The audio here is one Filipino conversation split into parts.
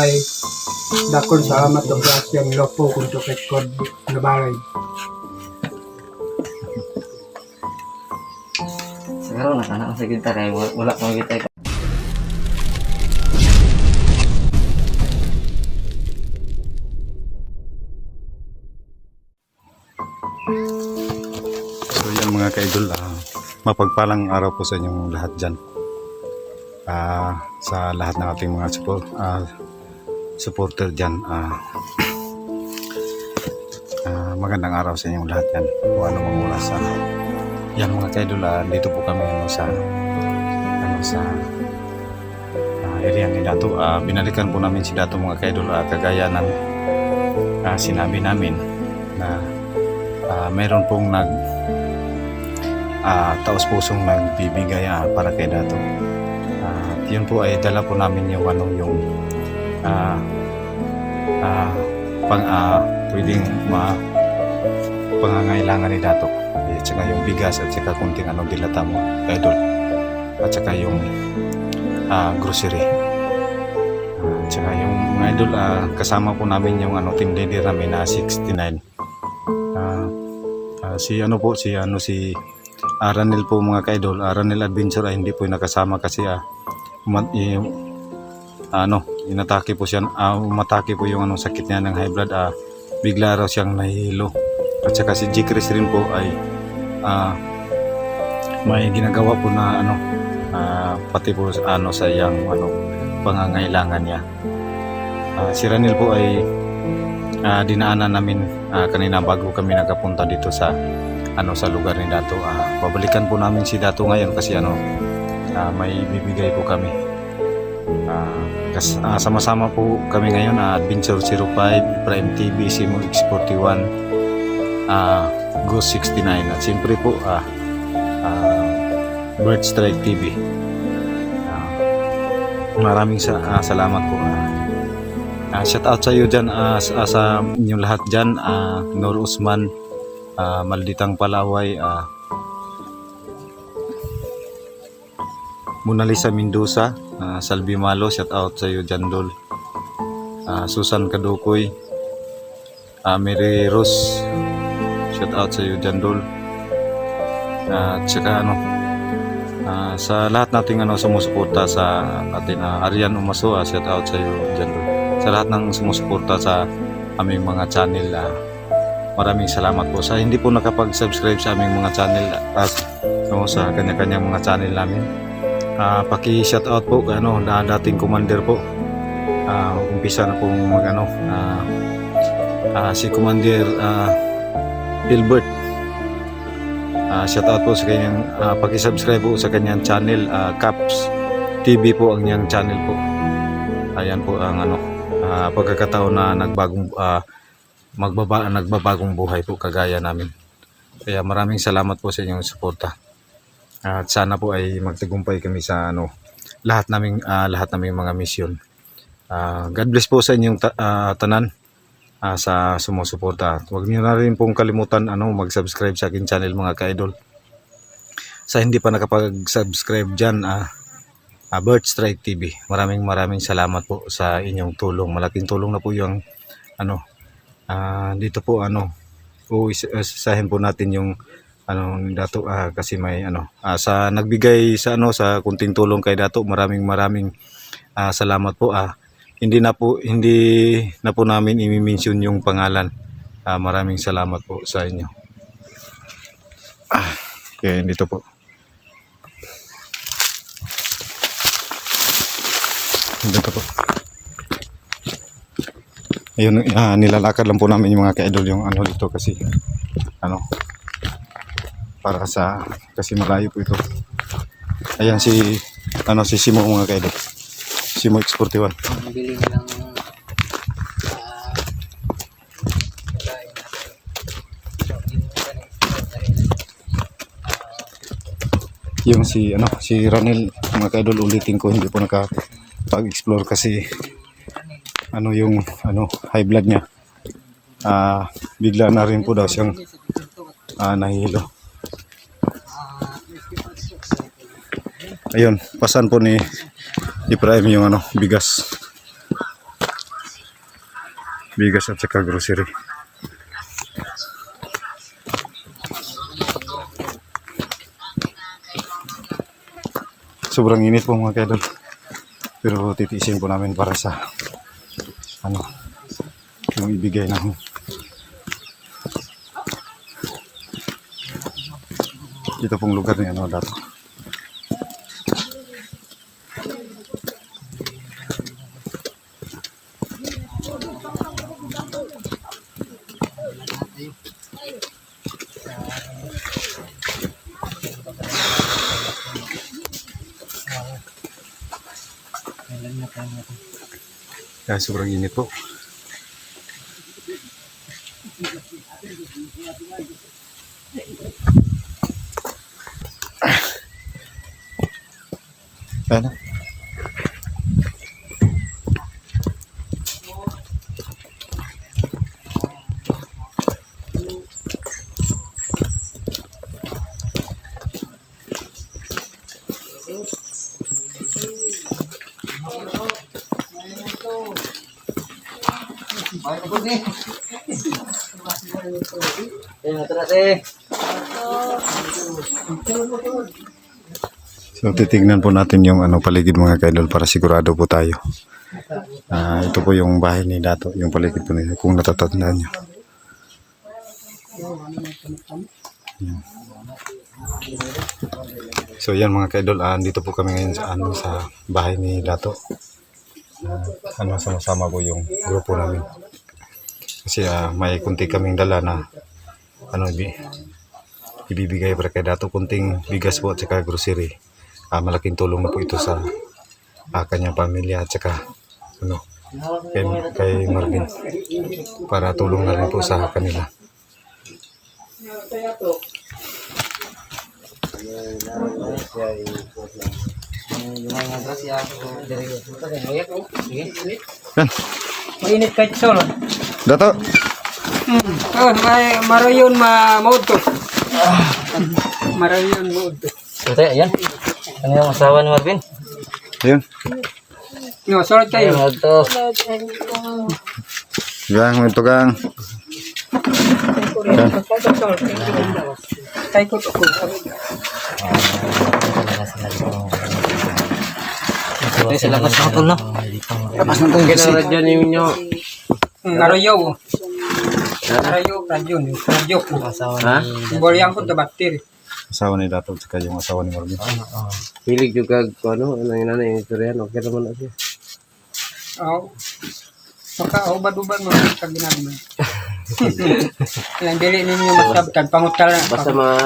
ay dakon salamat og grasyang lopo kung tukay kod nabalay. Siguro nakana sa kita kay wala ko kita. So yan mga ka-idol, mapagpalang araw po sa inyong lahat dyan. Sa lahat ng ating mga supporter dyan. Magandang araw sa inyong lahat yan. Kung ano mang oras. Yan mga ka-idol, dito po kami sa area ni Dato. Binalikan po namin si Dato mga ka-idol, kagaya ng sinabi namin na mayroon pong taos pusong nagbibigay para kay Dato. Yun po ay dala po namin yung pwedeng pangangailangan ni Dato. At saka yung bigas at saka kunting dilata mo kay Idol. At saka yung grocery. At saka yung mga Idol, kasama po namin yung team leader namin na 69. Si Ranel po mga ka-idol, Ranel Adventure ay hindi po nakasama kasi inatake po siya, umatake po yung sakit niya ng high blood, bigla raw siyang nahihilo. At saka si G. Chris rin po ay may ginagawa po na pati po sa iyang pangangailangan niya. Si Ranel po ay dinaanan namin kanina bago kami nagkapunta dito sa lugar ni Dato. Babalikan po namin si Dato ngayon kasi may bibigay po kami. Sama-sama po kami ngayon, Adventure 05, Prime TV, Simo X41, Ghost 69 at siyempre po Bird Strike TV. Maraming salamat po. Shout out sa iyo dyan, sa inyong lahat dyan, Nur Usman, Malditang Palaway, Mona Lisa Mendoza, Salvi Malo, shout out sa iyo dyan Dol, Susan Kadukoy, Mary Rose, shout out sa iyo dyan Dol, at saka sa lahat nating sumusuporta sa atin, Arian Umaso, shout out sa iyo dyan Dol. Sa lahat ng sumusuporta sa aming mga channel, maraming salamat po. Sa hindi po nakapag-subscribe sa aming mga channel at sa kanya-kanyang mga channel namin, paki-shoutout po na dating commander po. Umpisa na pong si Commander Hilbert. Shoutout po sa kanyang paki-subscribe po sa kanyang channel, Caps TV po ang niyang channel po. Ayan po ang pagkakataon na nagbabagong buhay po kagaya namin. Kaya maraming salamat po sa inyong suporta. At sana po ay magtagumpay kami sa lahat naming mga misyon. God bless po sa inyong tanan sa sumusuporta. Huwag niyo na rin pong kalimutan mag-subscribe sa aking channel mga ka-idol. Sa hindi pa nakapag-subscribe diyan, Bird Strike TV. Maraming salamat po sa inyong tulong. Malaking tulong na po yung dito po isahin po natin yung Dato, kasi may sa nagbigay sa kunting tulong kay Dato. Maraming salamat po. Hindi na po namin i-mention yung pangalan. Maraming salamat po sa inyo. Okay, dito po. Dito po. Ayun, nilalakad lang po namin yung mga ka-idol yung dito kasi para kasi malayo po ito. Ayan si Simo mga ka-idol. Simo X41. Nabili lang yung si Ranel mga ka-idol, ulitin ko, hindi po nakapag-explore kasi yung high blood niya, bigla na rin po daw siyang nahihilo. Ayun, pasan po ni Ibrahim yung bigas. bigas at saka grocery. Sobrang init po mga kaidol. Pero titiisin po namin para sa yung ibigay ng dito pong lugar ni dato. Kaya sobrang init po. Ayan na. So titignan po natin yung paligid mga kaidol para sigurado po tayo. Ito po yung bahay ni Dato, yung paligid po nila kung natatandaan nyo. Yan. So yan mga kaidol, dito po kami ngayon sa bahay ni Dato. Sama-sama po yung grupo namin. Kasi may kunti kaming dala na ibibigay para kay Dato, kunting bigas po at saka grocery. Malaking tulong na po ito sa kanyang pamilya at saka kay Marvin para tulong na rin po sa kanila. Mainit kahit sol. Dato! May marayon maud to. Marayon maud to. Ito, ayan. Ano yung asawa ni Marvin? Ayun. No, sorry kayo. Ayun, ito. Gang, ito gang. Kay ko to. Ito sila labas ng tol, no? Labas ng tol. Kinaradyo ninyo. Arayaw. Arayaw, radyo. Ha? Boryan ko ta battery. Asawa ni Dato at saka yung asawa ni Marvin. Hilig juga ano yung nanay yung istoryan. Okay naman na siya. Maka ubad-ubad mo kag ginagmay. Lang dili ninyo masabtan pangutal na.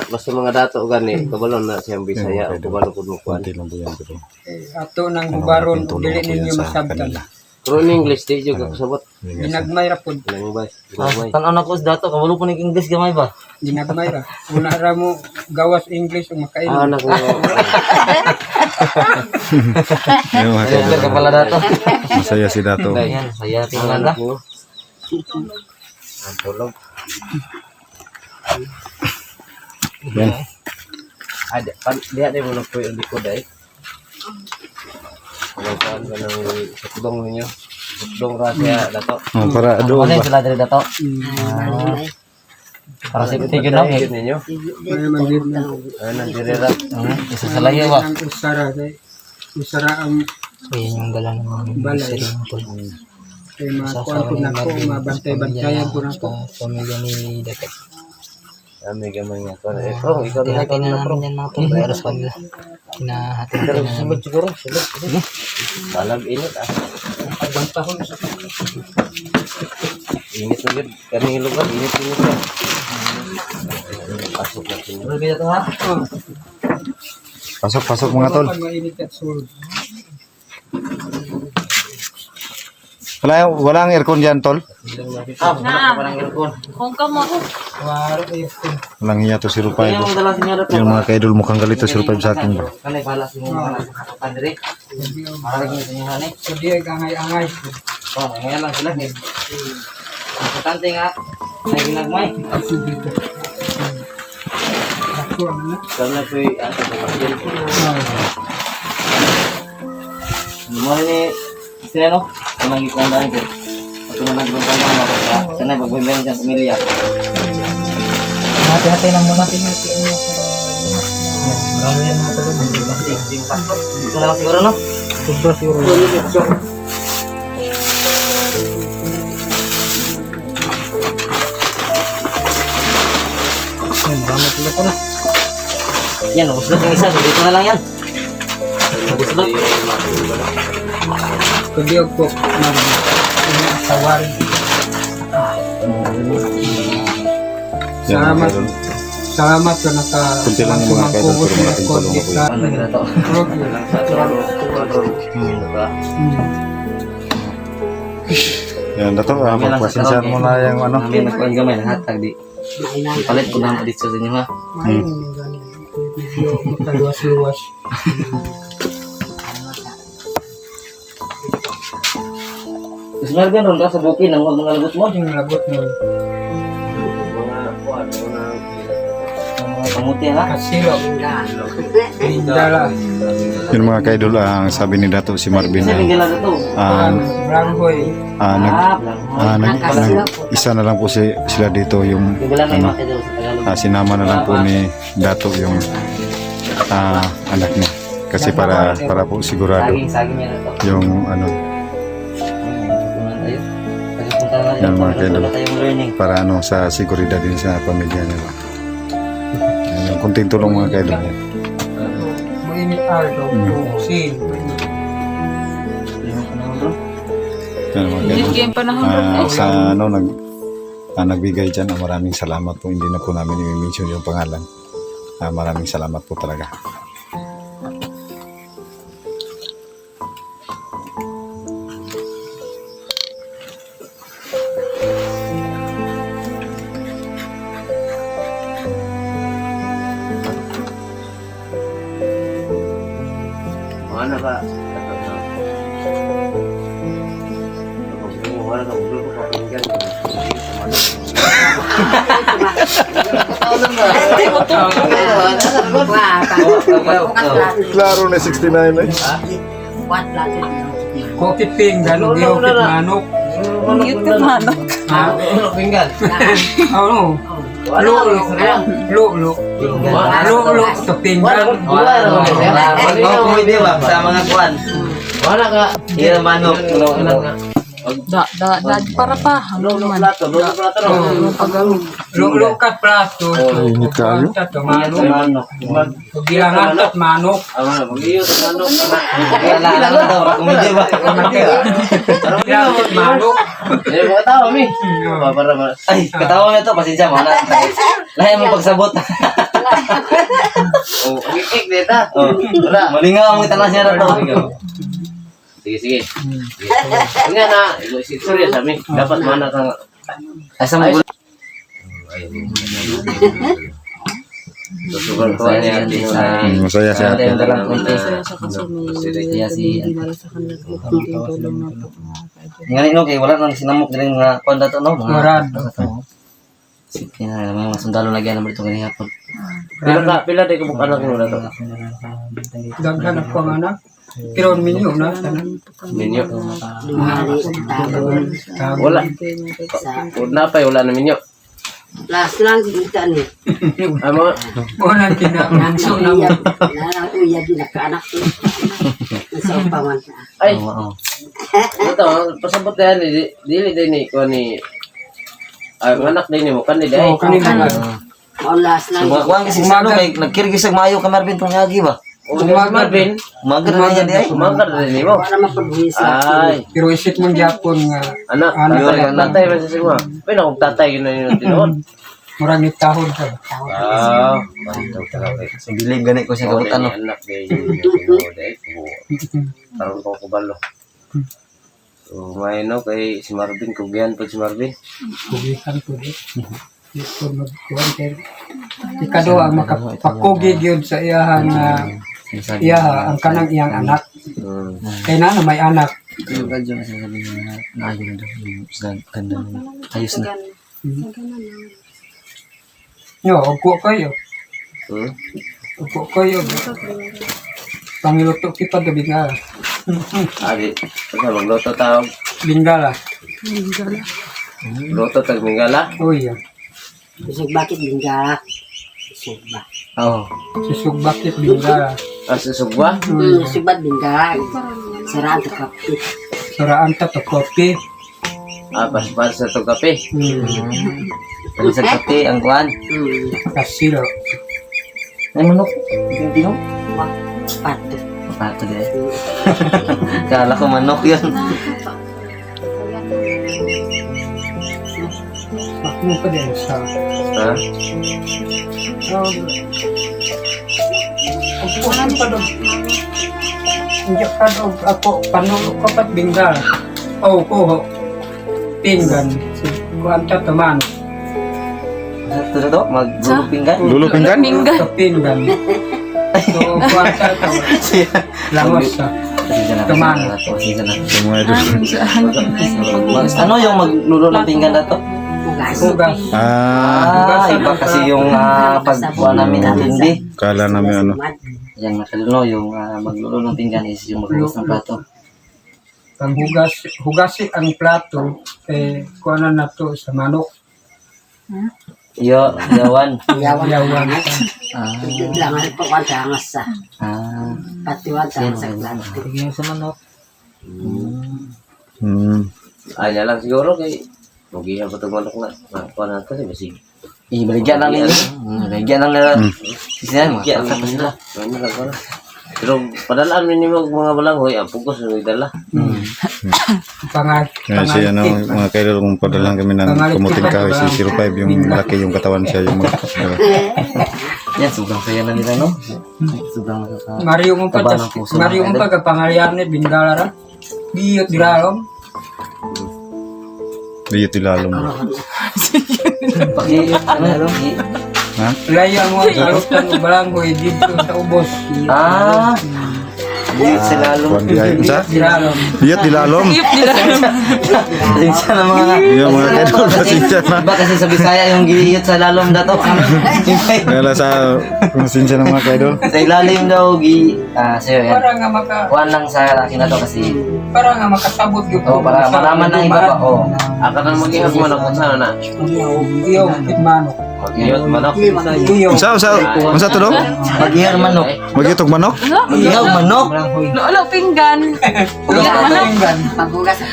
Basta mga dato gani, kabalon na siyang Bisaya, kabalo pud mo kuan. Kunti lang po yan pero Ato nang hubaron dili tulong po yan ninyo sa masabtan. kanila. Pero in English di juga kasabot. Ginagmay ra pud. Lang ba? Tan anak ko sa dato, kabalo po English gamay ba? Ginagmay ra. Una ra mo gawas English ug makain. Anak ko. Ayun mga Kaya kaidol. ka pala dato. Masaya si Dato. Ayan, saya tingnan na. Ang tulog. Yan. Dia mo na po yung likod ay. Ano kan kanang sukdong ninyo? Sukdong ra siya dato. Para doon Ano ba? yung sila diri dato? Para sa tigil na. Tigil ninyo. May magir na. Ano dirira. Isa sa layo ba? Ang usara kay usara ang Ayan yung dala ng mga balay. Kay makuan ko nako mabantay-bantayan ko nako. Pamilya ni Dato. Ami gamay nga kon. Pro, ikaw na Tinatay na namin yan mga tol. Pero sa kanila. Kinahati na namin. siguro. Balag init ah. Pagbantahon sa Init na gid kani lugar init ka. Pasok na sini. Pero kita to ha? Pasok mga tol. mainit at sulod. Walang aircon dyan tol. Parang aircon. Kung ka mo, Waro kayo. Walang hiya to 05. Yung dala sinya dato. Yung mga kaidol mukhang galit to 05 sa akin ba. Kanay balas yung mga nakakatakan diri. Para yung sinya hani. So diya angay-angay. Oh, ngayon lang sila. Importante nga. May ginagmay. Ako na. Karena koy ato sa pagdil. Mo ni sino? Kanang gitandaan ko. Ito na lang yung kanya mga kaya. Sana pagbibayan dyan pamilya. Hati-hati lang muna. Marami yan mga tulog. Hindi mo pasok. Ito na lang siguro no? Sobra siguro. Marami sila ko na. Yan, uslot yung isa. Dito na lang yan. Uslot. Kudiyog po. Tawari. Yan, mga Salamat. kaidol. Salamat ka naka... Kunti lang yung mga kaidol, pero malaking tulong ako yun. Ano na to? Yan, dato, pagpasensyaan mo na yung ano. Kami nagkuhan gamay ng hatag di. Ipalit ko na dito sa inyo ha. Makaluwas-luwas. Gusto nga rin ron ka sa bukin ang mga lagot mo. Yung labot mo. Mga kamuti ha. Kasilo. Indala. Yung mga kaidol, ang sabi ni Dato si Marvin Kasi na bigyan lang ito. Branghoy. isa na lang po sila dito yung Bigyan lang ano, mga kayo sa Tagalog. sinama na lang po ni Dato yung anak niya kasi para po sigurado Saging niya na ito. yung ano Yan, mga kaidol. para ano sa seguridad din sa pamilya nila. Yan, yung kunting tulong mga kaidol niya. Mainit ardo. Sin. Yan, mga kaidol. Sa ano nagbigay dyan, maraming salamat po. Hindi na po namin i-mention yung pangalan. Maraming salamat po talaga. Mana ba? Wala ka ulo ko papinggan. Klaro na 69 eh. Kokit pinggan. Giyokit manok. Ha? Pinggan. Ano? Lulo. Lulo sa pinggan. Sa mga kuan. Wala ka. Hira manok. Para pa. Lulo kat plato. Init ka, Kat manok. Bilangan kat manok. Bilangan kat manok. Ay, katawa na to, pasensya mo na. Lahat mo pagsabot. Oh, ikik deta. Oh, wala. Malingaw ang talas niya na to. Sige. Nga na, sorry sa amin. Dapat mana ka. Asa mo gulo. Susugan ko niya Masaya siya. Kaya si Ngayon no, kay wala nang sinamok din nga kuan dato no. Murad. Sige na, mga sundalo lagi na dito ganyan hapon. Pila day kabuk anak mo na to. Daghan ako ang anak. Pero minyo na. Minyo. Wala. Una pa wala na minyo. Last lang kita ni. Amo. Unang kinamanso na mo. Narang uya din nakaanak ko. Sa paman. Ay, Oo. ito pasabot yan dili din ni ko ni ang anak din mo kanila ay. Oo, kanina. Mao last lang. Mga kuan kasi sa ano kay nagkirgis ang maayo ka Marvin tong yagi ba? Marvin, Magar na niya di ay. umagar din mo. Para mapagbuhis Ay, Pero isip mong Japon nga anak, tatay ba sa sigma? Pwede akong tatay yun na yun tinuod. murag tahod ka. Ah, mantaw talaga. Sa bilig gani ko siya kabutan no. Anak kay tinuod ay. Karon ko kubalo. So, may no kay si Marvin, kugihan po si Marvin. Kugihan ko di. Dito magkuhan kayo. Ikado ang makapakugig yun sa iyahan nga iya ang kanang iyang anak. Kaya na may anak. Yung radyo na sabi niya na ayaw na daw yung sa ganda na ayos na. Yo, upo kayo. Upo kayo. Pangiluto kita gabi nga. Adi, kasi magluto tawag. Bingala. Luto tag mingala. Uy, Isog bakit bingga? Isog ba? Oh. susug bakit bingala. Asusugwa. Isog ba bingga? Saraan to kape. Saraan ta to kopi. Pas sa to kape. Ano sa kape ang kuan? Kasilo. Ay manok. Hindi no? Pato. Pato din. Kala ko manok yun. Ako pa din sa... Ha? Upuhan pa doon. Hindi ka doon ako, panulo ka pa't binggal. Oo, kuho. Pinggan. Kuhan ka taman. Ito na to? Maglulupinggan? Lulupinggan? Sa pinggan. So, kuhan ka taman. Langos sa Pasensya na. Taman. Pasensya na. Yung mga idol. Ano yung maglulupinggan na to? hugas. Iba kasi yung pagkuha namin ng hindi. Kala namin ano. Yan makalino, yung magluluto ng pinggan is yung maghugas ng plato. Ang hugasi ang plato, kuhanan na to sa manok. Yawan. Yawan. Langan po ka dangas sa. Patiwag Yan sa plato. Bigyan sa manok. Anya lang siguro kay Mugihan pa itong manok na. Nakuha na kasi basig. Ibaligyan lang nila. Ibaligyan lang nila. Sisiyan mo. Yan lang nila. Ano lang ko na. Pero padalaan minimum mga balanghoy, ang pugos na dala. Kaya siya ano, mga kaidol, kung padalang kami ng kamuting kahoy, si 05, yung malaki yung katawan siya. Yung Yan, sobrang saya na nila, no? Sobrang Mario mo pa, taba ng puso. Mario mo pa, kapangalyar ni Bingala. Biyot diralom. Biyot ilalong. Ha? Laya mo ang alutan ng balanghoy dito sa ubos. Biyot sa lalong. Kuwan di ay. Sa? Diralom. Biyot ilalong. Pasensya na mga... Yung mga kaidol, pasensya na. Iba kasi sa Bisaya yung giyot sa lalong dato. Kaya sa pasensya ng mga kaidol. Sa ilalim daw, sa'yo yan. Para nga Kuhan lang sa akin na to kasi... para nga makasabot yung para malaman ng iba pa. Akan na mag-ihag manok kung saan na. Iyo, kitmanok. Mag-ihag manok. Iyo. Unsa to do? Mag-ihar manok. Magitog manok? Mag-ihar manok. Lolo pinggan. Pinggan. Paghugas sa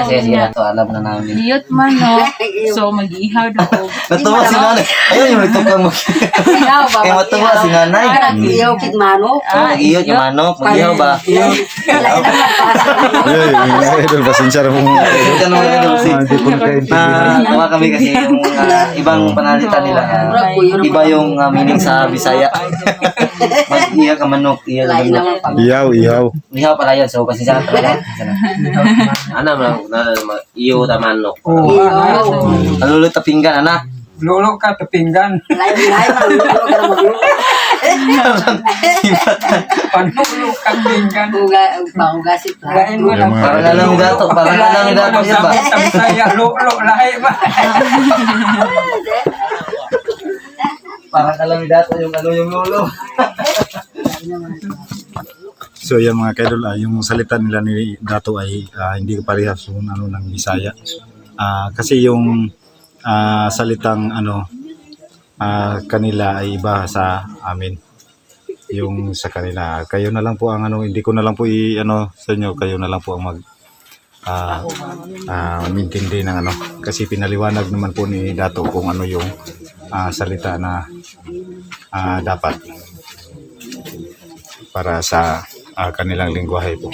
Sige, na to. Alam na namin. Iyot manok. So mag-ihaw daw. Natuwa si nanay. Ayun yung nagtukang mag... Kaya matuwa si nanay. Iyo kit manok. Mag-ihot yung manok. Mag-ihaw ba? Yay, mga kaidol, pasensya na kung Ito naman yung kasi. hindi po nakaintindihan. Tawa kami kasi yung ibang panalitan nila. Iba yung meaning sa Bisaya. Mag-ihaw ka manok. Ihaw ka manok. Iyaw, iyaw. Ihaw pala yun. So, pasensya na talaga. Ano lang, iyo ta manok. Nalulot na pinggan, anak. Lolo ka, pinggan. Panulo ka, pinggan. Panghugasit pa. Lain mo lang. Parang alam ni Dato. Parang alam ni Dato yan ba? Sa Bisaya, lolo, lahi ba? Parang alam ni Dato yung ano yung lolo. So yan mga kaidol, yung salita nila ni Dato ay hindi parehas kung ano ng Bisaya. Kasi yung salitang kanila ay iba sa amin. Yung sa kanila, kayo na lang po ang hindi ko na lang po sa inyo, kayo na lang po ang mag mintindi ng kasi pinaliwanag naman po ni Dato kung ano yung salita na dapat para sa kanilang lingwahe po.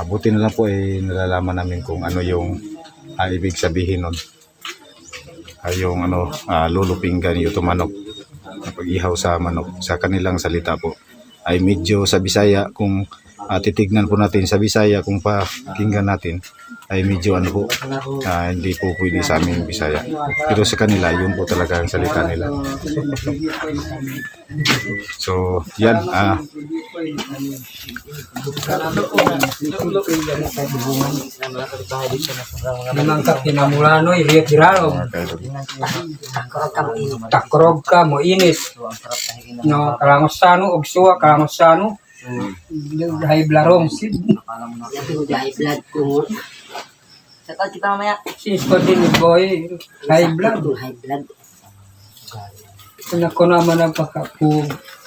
Buti na lang po ay nalalaman namin kung ano yung ibig sabihin nun. Yung lulupinggan yung manok, pag-ihaw sa manok sa kanilang salita po ay medyo sa Bisaya, kung titignan po natin sa Bisaya, kung pakinggan natin ay medyo hindi po pwede sa aming Bisaya, pero sa kanila yun po talaga ang salita nila. So yan, Namang ka pinamulano, iyot diralom. Takrog ka mo inis. No, kalangosano og suwa kalangosano. Dahil blarong sid. Dahil blood ko. Shoutout kita mamaya. Si din ni boy, high blood. High blood. Kung ako naman ang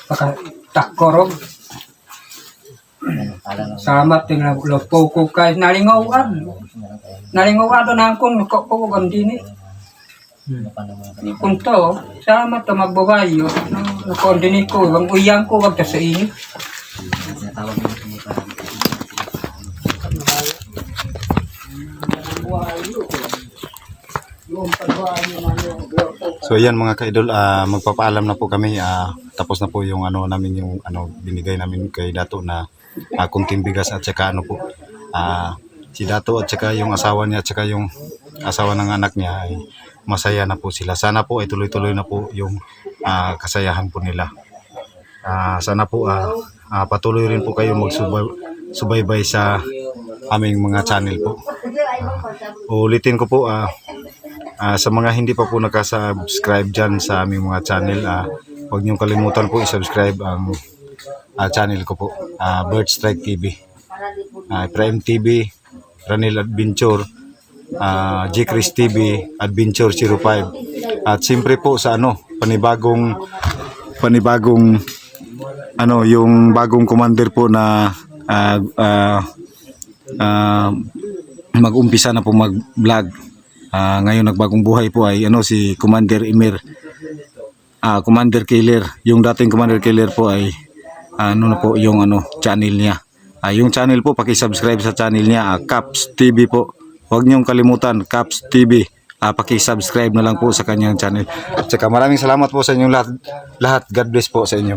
pakatakorog. Sama tingnan lopo ko kay nalingawan. Nalingawan doon ang kung ko din eh. Kung to, sama to magbabayo. Kung din ko, ang uyang ko wag sa init. So yan mga ka-idol, magpapaalam na po kami. Tapos na po yung ano namin, yung ano binigay namin kay Dato na kunting bigas at saka ano po. Si Dato at saka yung asawa niya at saka yung asawa ng anak niya ay masaya na po sila. Sana po ay tuloy-tuloy na po yung kasayahan po nila. Sana po patuloy rin po kayo magsubaybay sa aming mga channel po. Ulitin ko po, sa mga hindi pa po nakasubscribe dyan sa aming mga channel, huwag niyong kalimutan po i-subscribe ang channel ko po, Bird Strike TV, Prime TV, Ranil Adventure, G. Chris TV, Adventure 05. At siyempre po sa panibagong yung bagong commander po na mag-umpisa na po mag-vlog. Ngayon nagbagong buhay po ay si Commander Emir, Commander Killer. Yung dating Commander Killer po ay na po yung channel niya. Yung channel po paki-subscribe sa channel niya, Caps TV po. Huwag niyong kalimutan, Caps TV. Paki-subscribe na lang po sa kanyang channel. At saka maraming salamat po sa inyong lahat. God bless po sa inyo.